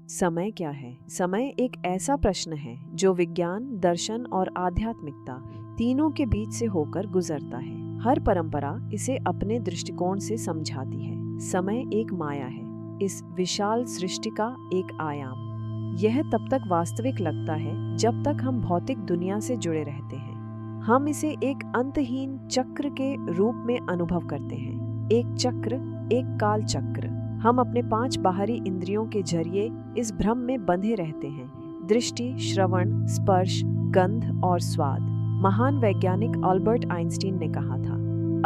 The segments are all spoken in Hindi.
समय क्या है? समय एक ऐसा प्रश्न है जो विज्ञान, दर्शन और आध्यात्मिकता तीनों के बीच से होकर गुजरता है। हर परंपरा इसे अपने दृष्टिकोण से समझाती है। समय एक माया है, इस विशाल सृष्टि का एक आयाम। यह तब तक वास्तविक लगता है जब तक हम भौतिक दुनिया से जुड़े रहते हैं। हम इसे एक अंतहीन चक्र के रूप में अनुभव करते हैं। एक चक्र, एक काल चक्र। हम अपने 5 बाहरी इंद्रियों के जरिए इस भ्रम में बंधे रहते हैं। दृष्टि, श्रवण, स्पर्श, गंध और स्वाद। महान वैज्ञानिक अल्बर्ट आइंस्टीन ने कहा था,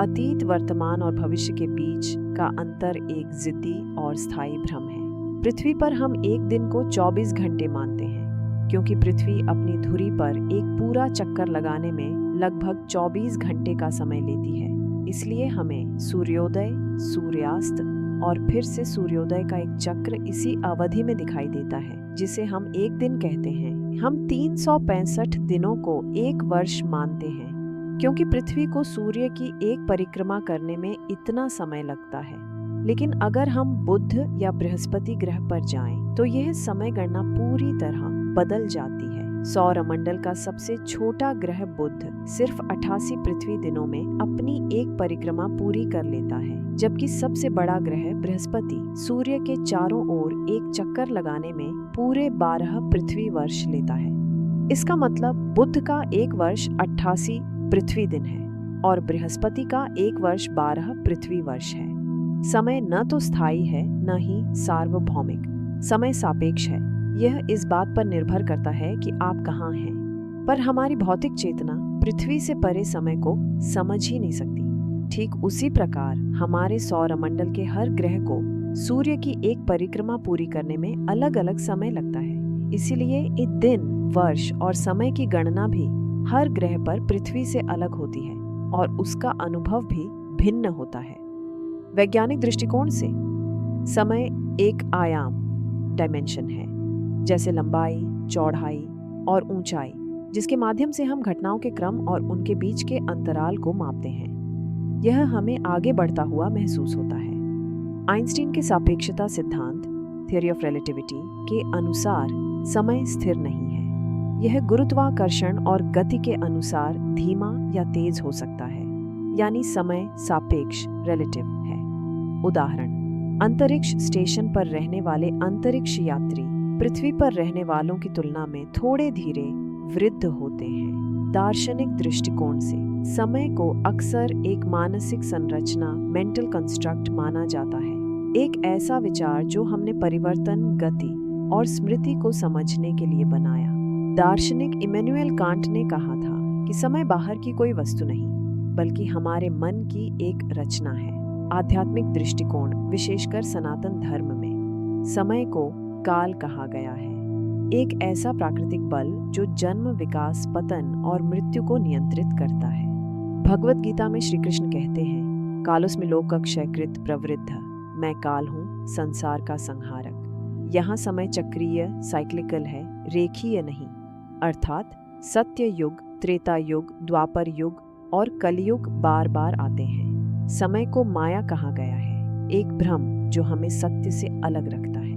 अतीत, वर्तमान और भविष्य के बीच का अंतर एक जिद्दी और स्थायी भ्रम है। पृथ्वी पर हम एक दिन को 24 घंटे मानते हैं, क्योंकि पृथ्वी अपनी धुरी पर एक पूरा चक्कर लगाने में लगभग 24 घंटे का समय लेती है। इसलिए हमें सूर्योदय, सूर्यास्त और फिर से सूर्योदय का एक चक्र इसी अवधि में दिखाई देता है, जिसे हम एक दिन कहते हैं। हम 365 दिनों को एक वर्ष मानते हैं, क्योंकि पृथ्वी को सूर्य की एक परिक्रमा करने में इतना समय लगता है। लेकिन अगर हम बुध या बृहस्पति ग्रह पर जाएं, तो यह समय गणना पूरी तरह बदल जाती है। सौरमंडल का सबसे छोटा ग्रह बुध सिर्फ 88 पृथ्वी दिनों में अपनी एक परिक्रमा पूरी कर लेता है, जबकि सबसे बड़ा ग्रह बृहस्पति सूर्य के चारों ओर एक चक्कर लगाने में पूरे 12 पृथ्वी वर्ष लेता है। इसका मतलब बुध का एक वर्ष 88 पृथ्वी दिन है और बृहस्पति का एक वर्ष 12 पृथ्वी वर्ष है। समय न तो स्थायी है, न ही सार्वभौमिक। समय सापेक्ष है। यह इस बात पर निर्भर करता है कि आप कहाँ हैं। पर हमारी भौतिक चेतना पृथ्वी से परे समय को समझ ही नहीं सकती। ठीक उसी प्रकार हमारे सौरमंडल के हर ग्रह को सूर्य की एक परिक्रमा पूरी करने में अलग अलग समय लगता है। इसीलिए एक दिन, वर्ष और समय की गणना भी हर ग्रह पर पृथ्वी से अलग होती है और उसका अनुभव भी भिन्न होता है। वैज्ञानिक दृष्टिकोण से समय एक आयाम, डायमेंशन है, जैसे लंबाई, चौड़ाई और ऊंचाई, जिसके माध्यम से हम घटनाओं के क्रम और उनके बीच के अंतराल को मापते हैं। यह हमें आगे बढ़ता हुआ महसूस होता है। आइंस्टीन के सापेक्षता सिद्धांत, थ्योरी ऑफ रिलेटिविटी के अनुसार समय स्थिर नहीं है। यह गुरुत्वाकर्षण और गति के अनुसार धीमा या तेज हो सकता है, यानी समय सापेक्ष, रिलेटिव है। उदाहरण, अंतरिक्ष स्टेशन पर रहने वाले अंतरिक्ष यात्री पृथ्वी पर रहने वालों की तुलना में थोड़े धीरे वृद्ध होते हैं। दार्शनिक दृष्टिकोण से समय को अक्सर एक मानसिक संरचना, मेंटल कंस्ट्रक्ट माना जाता है, एक ऐसा विचार जो हमने परिवर्तन, गति और स्मृति को समझने के लिए बनाया। दार्शनिक इमैनुएल कांट ने कहा था कि समय बाहर की कोई वस्तु नहीं, बल्कि हमारे मन की एक रचना है। आध्यात्मिक दृष्टिकोण, विशेषकर सनातन धर्म में, समय को काल कहा गया है, एक ऐसा प्राकृतिक बल जो जन्म, विकास, पतन और मृत्यु को नियंत्रित करता है। भगवत गीता में श्री कृष्ण कहते हैं, कालोस्मि लोकक्षयकृत प्रवृद्ध, मैं काल हूँ, संसार का संहारक। यहाँ समय चक्रीय, साइक्लिकल है, रेखीय नहीं। अर्थात सत्य युग, त्रेता युग, द्वापर युग और कलयुग बार बार आते हैं। समय को माया कहा गया है, एक भ्रम जो हमें सत्य से अलग रखता है।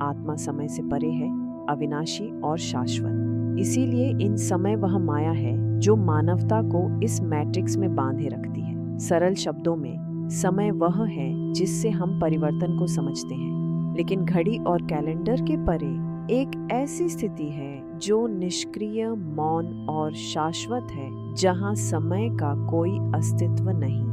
आत्मा समय से परे है, अविनाशी और शाश्वत। इसीलिए इन समय वह माया है जो मानवता को इस मैट्रिक्स में बांधे रखती है। सरल शब्दों में, समय वह है जिससे हम परिवर्तन को समझते हैं, लेकिन घड़ी और कैलेंडर के परे एक ऐसी स्थिति है जो निष्क्रिय, मौन और शाश्वत है, जहां समय का कोई अस्तित्व नहीं।